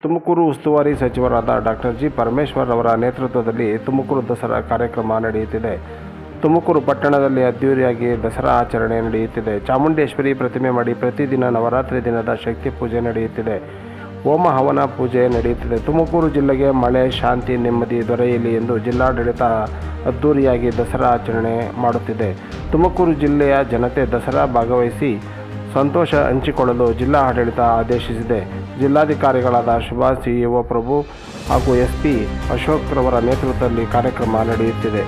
ತುಮಕೂರು ಉಸ್ತುವಾರಿ ಸಚಿವರಾದ doctor G Parameshwar ಅವರ ನೇತೃತ್ವದಲ್ಲಿ ತುಮಕೂರು ದಸರಾ ಕಾರ್ಯಕ್ರಮ ನಡೆಯುತ್ತಿದೆ. ತುಮಕೂರು ಪಟ್ಟಣದಲ್ಲಿ ಅದ್ದೂರಿಯಾಗಿ ದಸರಾ ಆಚರಣೆ ನಡೆಯುತ್ತಿದೆ. ಚಾಮುಂಡೇಶ್ವರಿ ಪ್ರತಿಮೆ ಮಾಡಿ ಪ್ರತಿದಿನ ನವರಾತ್ರಿ ದಿನದ ಶಕ್ತಿ ಪೂಜೆ ನಡೆಯುತ್ತಿದೆ. ಹೋಮ ಹವನ ಪೂಜೆ ನಡೆಯುತ್ತಿದೆ. ತುಮಕೂರು ಜಿಲ್ಲೆಗೆ ಮಳೆ, ಶಾಂತಿ, ನೆಮ್ಮದಿ ದೊರೆಯಲಿ ಎಂದು ಜಿಲ್ಲಾಡಳಿತ ಅದ್ದೂರಿಯಾಗಿ ದಸರಾ ಆಚರಣೆ ಮಾಡುತ್ತಿದೆ. ತುಮಕೂರು ಜಿಲ್ಲೆಯ ಜನತೆ ದಸರಾ ಭಾಗವಹಿಸಿ ಸಂತೋಷ ಹಂಚಿಕೊಳ್ಳಲು ಜಿಲ್ಲಾ ಆಡಳಿತ ಆದೇಶಿಸಿದೆ. ಜಿಲ್ಲಾಧಿಕಾರಿಗಳಾದ ಸುಭಾಷ್, ಸಿಇಒ ಪ್ರಭು ಹಾಗೂ ಎಸ್ಪಿ ಅಶೋಕ್ ರವರ ನೇತೃತ್ವದಲ್ಲಿ ಕಾರ್ಯಕ್ರಮ ನಡೆಯುತ್ತಿದೆ.